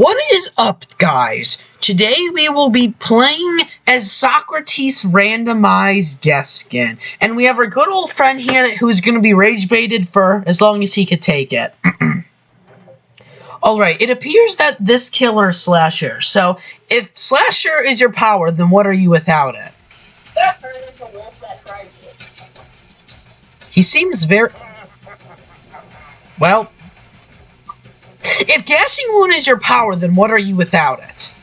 What is up, guys? Today we will be playing as SOCKrates randomized guest skin. And we have our good old friend here who's going to be rage baited for as long as he could take it. Alright, it appears that this killer is Slasher. So, if Slasher is your power, then what are you without it? He seems very... Well... If Gashing Wound is your power, then what are you without it?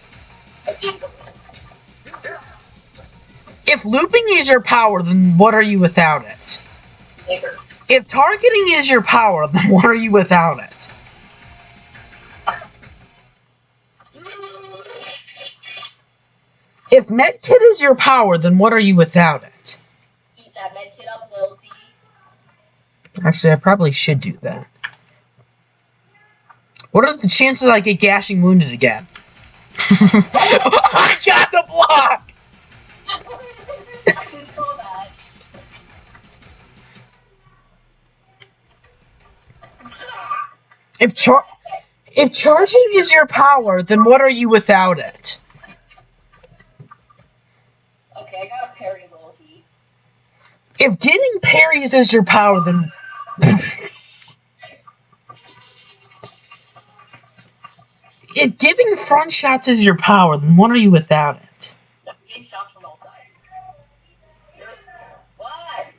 If looping is your power, then what are you without it? If targeting is your power, then what are you without it? If medkit is your power, then what are you without it? Eat that medkit up, loyalty. Actually, I probably should do that. What are the chances I get Gashing Wounded again? I got the block! I can tell that. If charging is your power, then what are you without it? Okay, I got a parry, loyalty. If getting parries is your power, then... If giving front shots is your power, then what are you without it? Getting shots from all sides. What?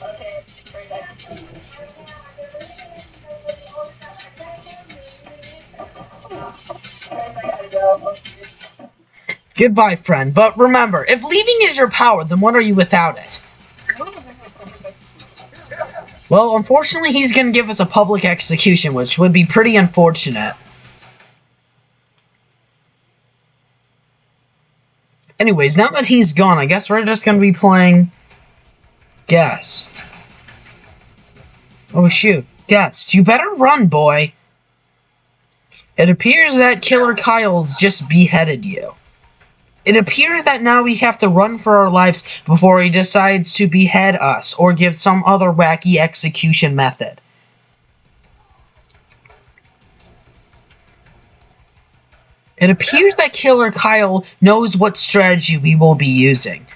Okay, first I gotta go. Goodbye, friend. But remember, if leaving is your power, then what are you without it? Well, unfortunately, he's gonna give us a public execution, which would be pretty unfortunate. Anyways, now that he's gone, I guess we're just gonna be playing... Guest. Oh, shoot. Guest, you better run, boy. It appears that Killer Kyle's just beheaded you. It appears that now we have to run for our lives before he decides to behead us or give some other wacky execution method. It appears that Killer Kyle knows what strategy we will be using.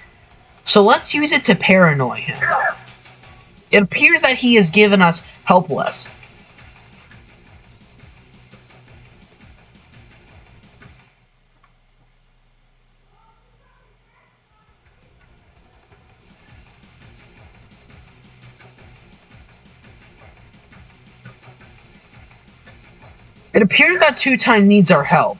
So let's use it to paranoid him. It appears that he has given us helpless. It appears that Two-Time needs our help.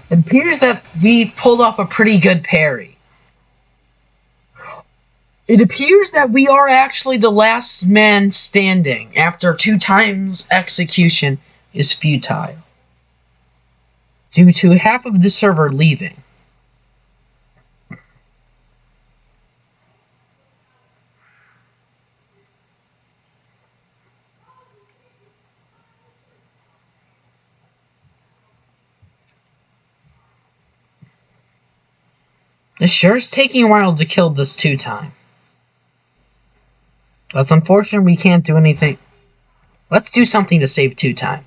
It appears that we pulled off a pretty good parry. It appears that we are actually the last man standing after Two-Time's execution is futile, due to half of the server leaving. It sure is taking a while to kill this Two-Time. That's unfortunate we can't do anything. Let's do something to save Two-Time.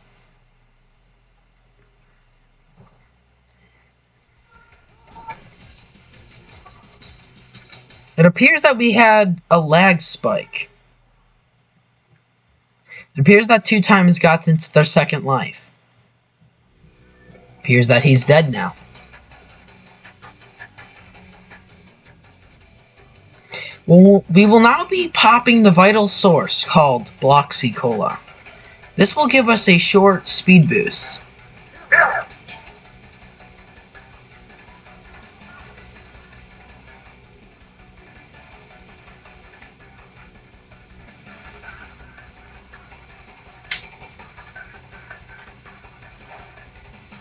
It appears that we had a lag spike. It appears that Two-Time has gotten into their second life. It appears that he's dead now. Well, we will now be popping the vital source called Bloxy Cola. This will give us a short speed boost.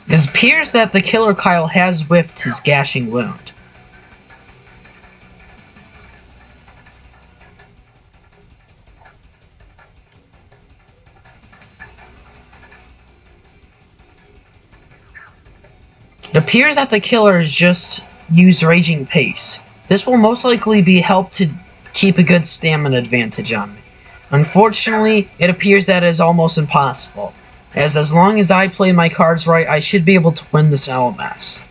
It appears that the Killer Kyle has whiffed his Gashing Wound. It appears that the killer has just used Raging Pace. This will most likely be helped to keep a good stamina advantage on me. Unfortunately, it appears that is almost impossible, as long as I play my cards right, I should be able to win this LMS.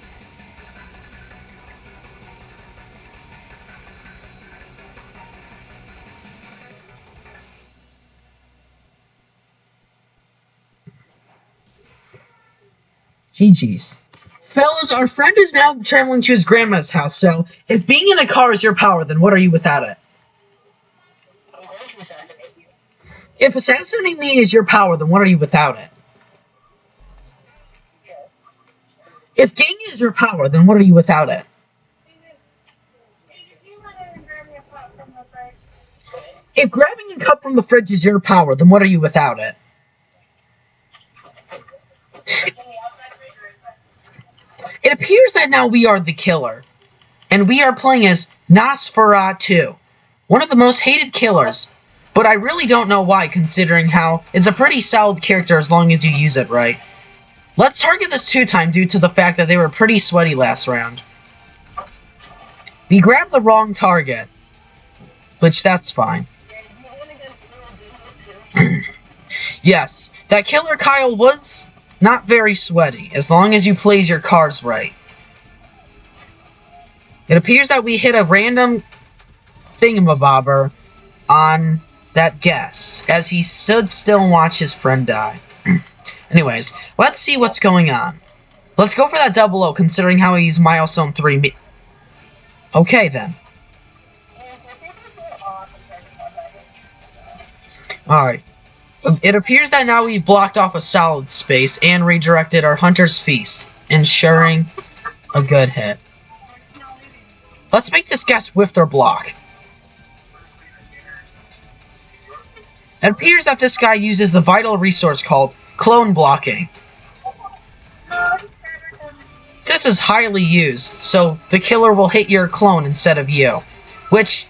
GG's. Fellas, our friend is now traveling to his grandma's house, so if being in a car is your power, then what are you without it? I'm going to assassinate you. If assassinating me is your power, then what are you without it? Yeah. If gaming is your power, then what are you without it? If grabbing a cup from the fridge is your power, then what are you without it? It appears that now we are the killer, and we are playing as Nosferatu, one of the most hated killers, but I really don't know why, considering how it's a pretty solid character as long as you use it right. Let's target this 2-time due to the fact that they were pretty sweaty last round. We grabbed the wrong target, which that's fine. Yes, that killer Kyle was not very sweaty, as long as you plays your cards right. It appears that we hit a random thingamabobber on that guest, as he stood still and watched his friend die. Anyways, let's see what's going on. Let's go for that 00, considering how he's milestone 3. Okay, then. Alright. It appears that now we've blocked off a solid space and redirected our Hunter's Feast, ensuring a good hit. Let's make this guess whiff their block. It appears that this guy uses the vital resource called clone blocking. This is highly used, so the killer will hit your clone instead of you, which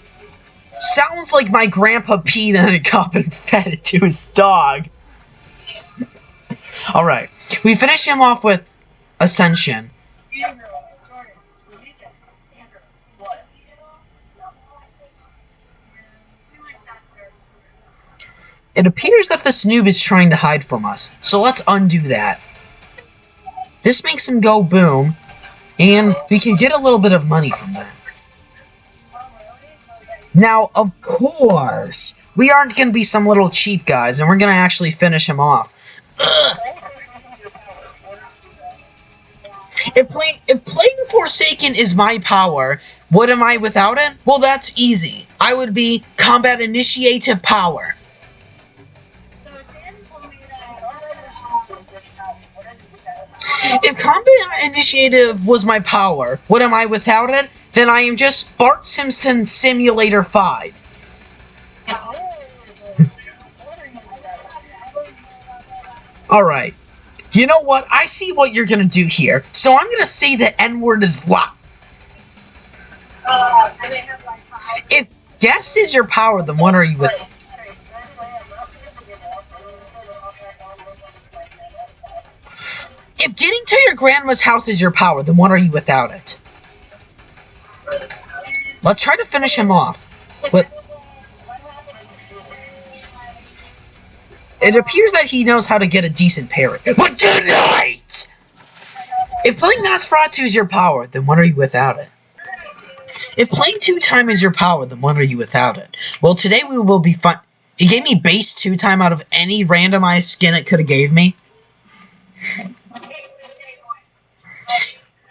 sounds like my grandpa peed in a cup and fed it to his dog. Alright, we finish him off with Ascension. It appears that this noob is trying to hide from us, so let's undo that. This makes him go boom, and we can get a little bit of money from that. Now, of course, we aren't going to be some little cheap guys, and we're going to actually finish him off. Ugh. If playing Forsaken is my power, what am I without it? Well, that's easy. I would be Combat Initiative Power. If Combat Initiative was my power, what am I without it? Then I am just Bart Simpson Simulator 5. Alright. You know what? I see what you're gonna do here. So I'm gonna say the N-word is locked. If guess is your power, then what are you with? If getting to your grandma's house is your power, then what are you without it? Let's try to finish him off. But it appears that he knows how to get a decent parry. But good night! If playing Nosferatu is your power, then what are you without it? If playing 2-time is your power, then what are you without it? Well, today we will be fun. It gave me base 2-time out of any randomized skin it could have gave me.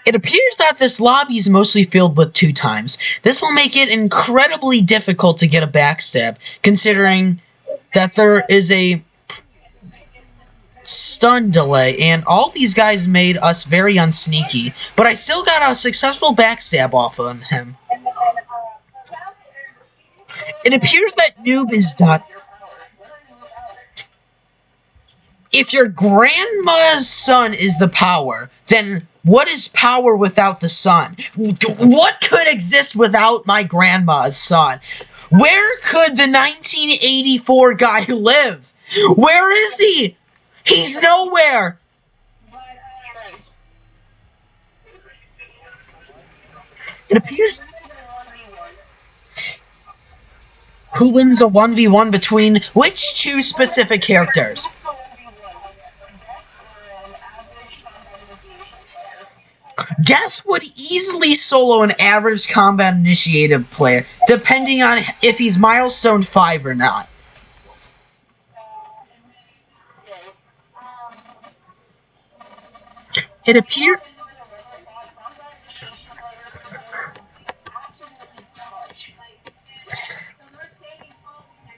It appears that this lobby is mostly filled with 2-times. This will make it incredibly difficult to get a backstab, considering that there is a stun delay, and all these guys made us very unsneaky, but I still got a successful backstab off on him. It appears that noob is done. If your grandma's son is the power, then what is power without the son? What could exist without my grandma's son? Where could the 1984 guy live? Where is he? He's nowhere! It appears... Who wins a 1v1 between which two specific characters? Guess would easily solo an average combat initiative player, depending on if he's milestone 5 or not. It appears...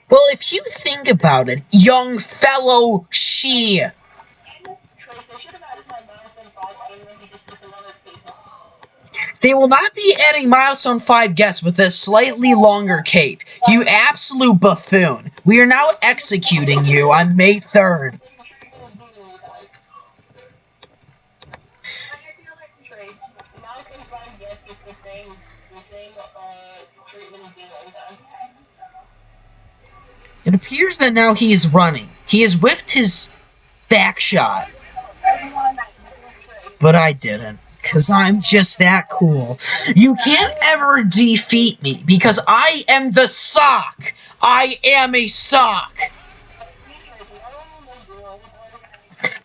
Well, if you think about it, young fellow she... They will not be adding milestone 5 guests with a slightly longer cape. You absolute buffoon. We are now executing you on May 3rd. It appears that now he is running. He has whiffed his back shot. But I didn't. Because I'm just that cool. You can't ever defeat me. Because I am the sock. I am a sock.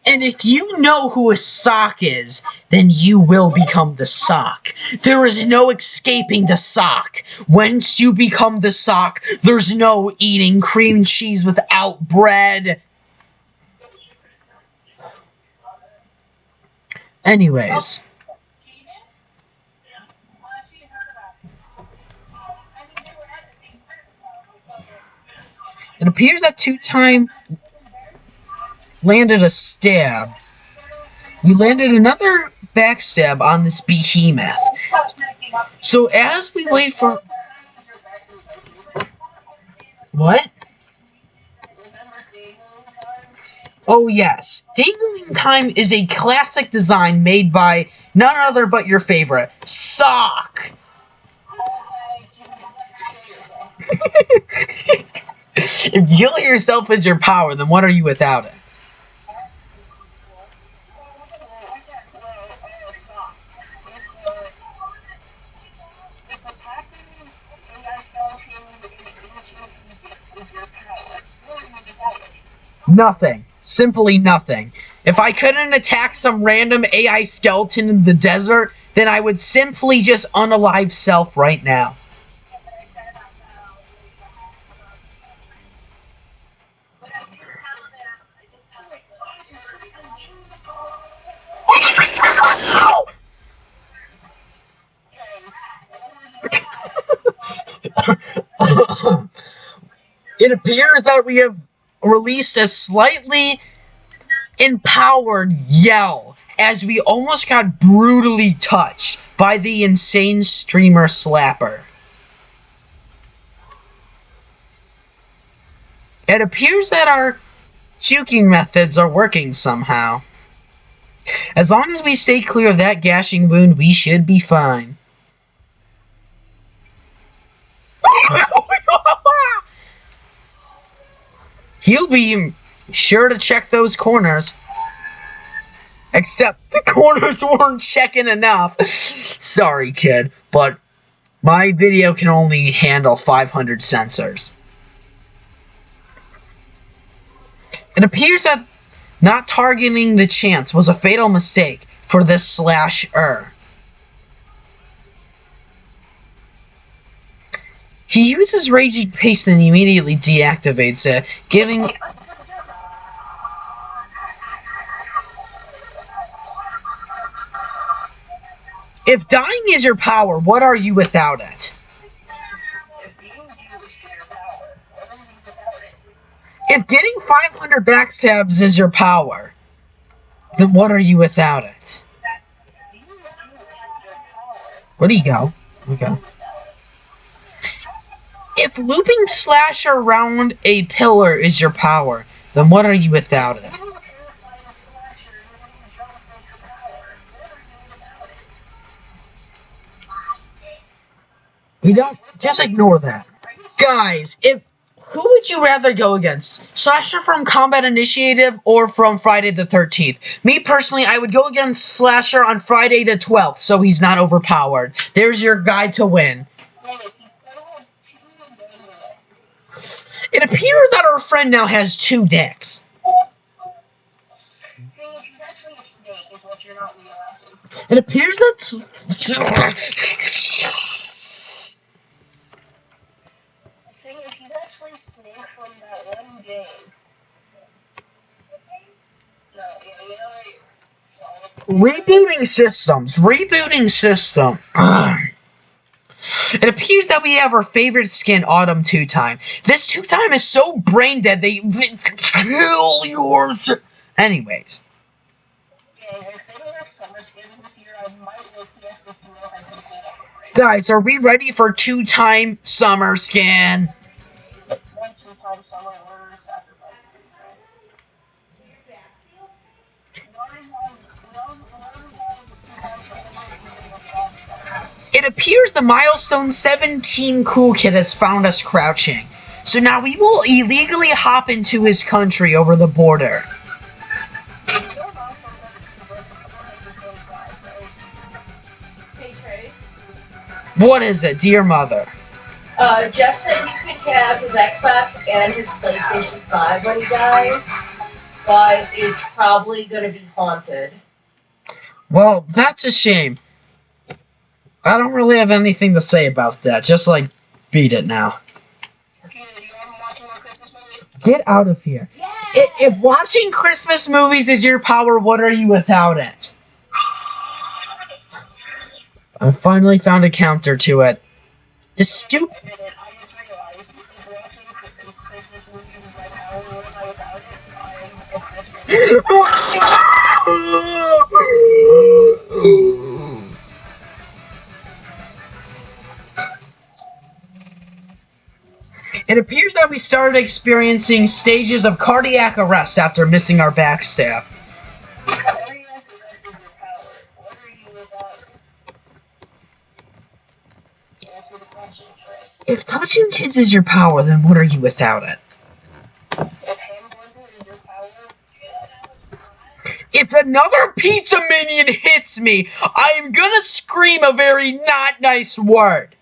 And if you know who a sock is, then you will become the sock. There is no escaping the sock. Once you become the sock, there's no eating cream cheese without bread. Anyways. It appears that two-time landed a stab. We landed another backstab on this behemoth. So as we wait for... What? Oh yes. Daydreaming Time is a classic design made by none other but your favorite, Sock! If healing yourself is your power, then what are you without it? Nothing. Simply nothing. If I couldn't attack some random AI skeleton in the desert, then I would simply just unalive self right now. It appears that we have released a slightly empowered yell as we almost got brutally touched by the insane streamer Slapper. It appears that our juking methods are working somehow. As long as we stay clear of that gashing wound, we should be fine. He'll be sure to check those corners. Except the corners weren't checking enough. Sorry, kid, but my video can only handle 500 sensors. It appears that not targeting the chance was a fatal mistake for this slasher. He uses Raging Paste and immediately deactivates it, giving... If dying is your power, what are you without it? If getting 500 backstabs is your power, then what are you without it? Where do you go? Okay. If looping slash around a pillar is your power, then what are you without it? We don't... Just ignore that. Guys, if... Who would you rather go against? Slasher from Combat Initiative or from Friday the 13th? Me personally, I would go against Slasher on Friday the 12th, so he's not overpowered. There's your guide to win. It appears that our friend now has 2 decks. He's actually a snake, is what you're not realizing. It appears that... He's actually Snake from that one game. No, Rebooting systems. It appears that we have our favorite skin, Autumn 2-Time. This 2-Time is so brain dead, they kill yours. Anyways. Yeah, if they don't have summer skins this year, I might look have to throw my temple. Guys, are we ready for 2-Time summer skin? 2-Time summer order sacrifice princess. It appears the Milestone 17 Cool Kid has found us crouching. So now we will illegally hop into his country over the border. Hey Trace. What is it, dear mother? Jeff said you could have his Xbox and his PlayStation 5 when he dies, but it's probably going to be haunted. Well, that's a shame. I don't really have anything to say about that. Just, like, beat it now. Get out of here. If watching Christmas movies is your power, what are you without it? I finally found a counter to it. The stupid... It appears that we started experiencing stages of cardiac arrest after missing our backstab. If touching kids is your power, then what are you without it? If another pizza minion hits me, I am gonna scream a very not nice word.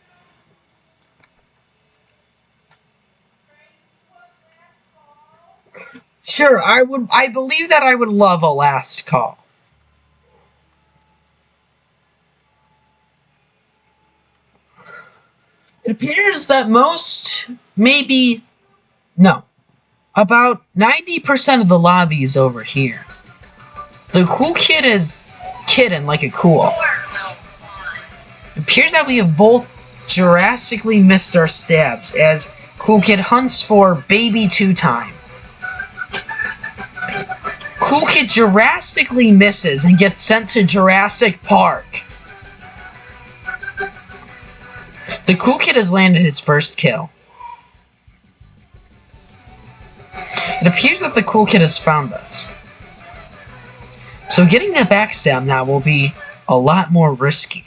Sure, I believe that I would love a last call. It appears that about 90% of the lobby is over here. The Cool Kid is kidding like a cool. It appears that we have both Jurassically missed our stabs as Cool Kid hunts for baby 2-Time. Cool Kid Jurassically misses and gets sent to Jurassic Park. The Cool Kid has landed his first kill. It appears that the Cool Kid has found us. So getting the backstab now will be a lot more risky.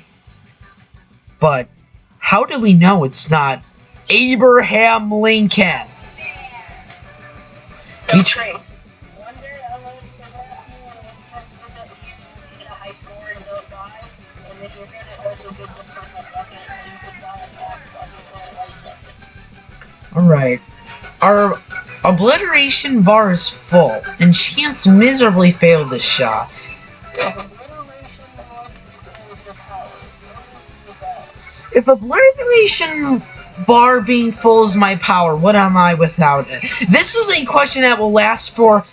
But how do we know it's not Abraham Lincoln? We trace. Alright. Our obliteration bar is full, and Chance miserably failed this shot. If obliteration bar being full is my power, what am I without it? This is a question that will last for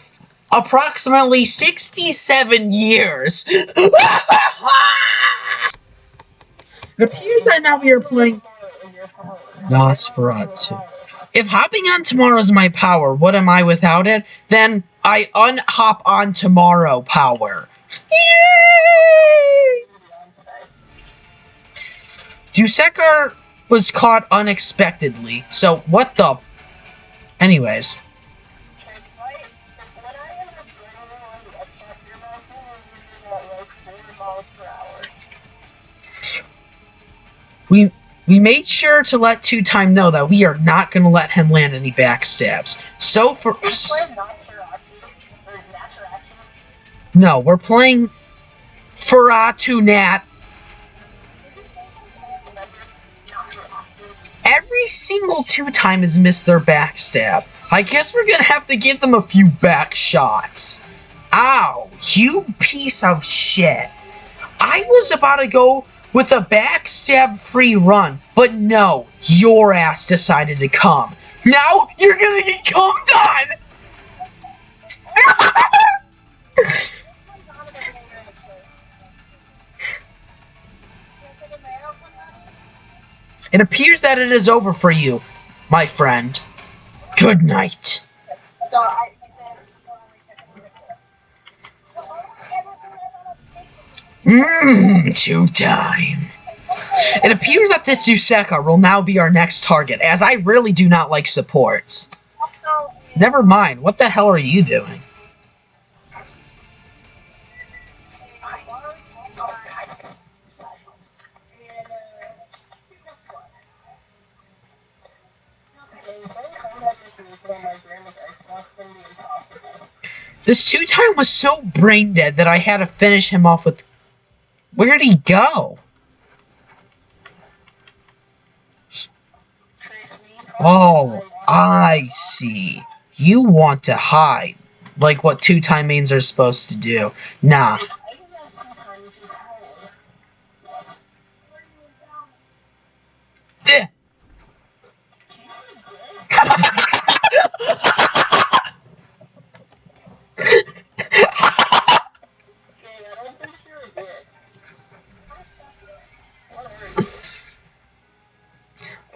approximately 67 years. It appears that now we are playing Nosferatu. If hopping on tomorrow is my power, what am I without it? Then I unhop on tomorrow power. Yay! Dusekar was caught unexpectedly, so what the... Anyways. We made sure to let Two-Time know that we are not going to let him land any backstabs. So for... No, we're playing Feratu Nat. Every single Two-Time has missed their backstab. I guess we're gonna have to give them a few back shots. Ow, you piece of shit. I was about to go with a backstab-free run, but no, your ass decided to come. Now you're gonna get cummed on! It appears that it is over for you, my friend. Good night. Two-Time. It appears that this Yuseka will now be our next target, as I really do not like supports. Never mind, what the hell are you doing? This Two-Time was so brain dead that I had to finish him off with... Where'd he go? Oh, I see. You want to hide. Like what Two-Time mains are supposed to do. Nah.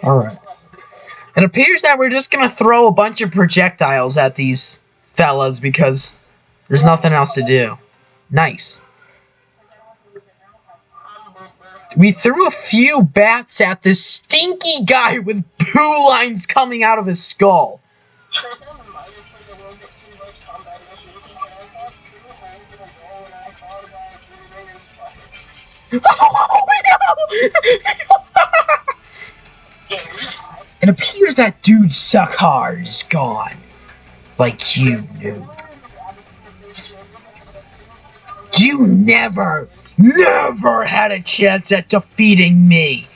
Alright. It appears that we're just gonna throw a bunch of projectiles at these fellas because there's nothing else to do. Nice. We threw a few bats at this stinky guy with poo lines coming out of his skull. Oh no! It appears that dude Suckar is gone. Like you knew. You never had a chance at defeating me.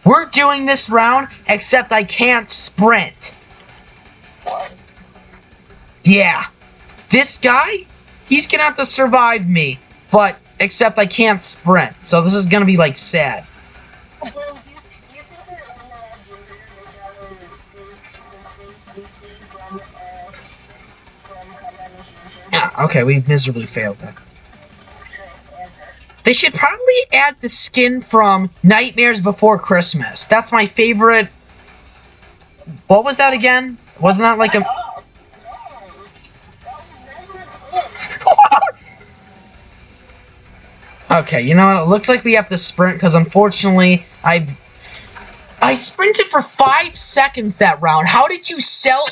We're doing this round, except I can't sprint. Yeah. This guy, he's gonna have to survive me. But, except I can't sprint. So this is gonna be, like, sad. Yeah, okay, we miserably failed that. They should probably add the skin from Nightmares Before Christmas. That's my favorite... What was that again? Wasn't that like a... Okay, you know what? It looks like we have to sprint, because unfortunately, I sprinted for 5 seconds that round. How did you sell...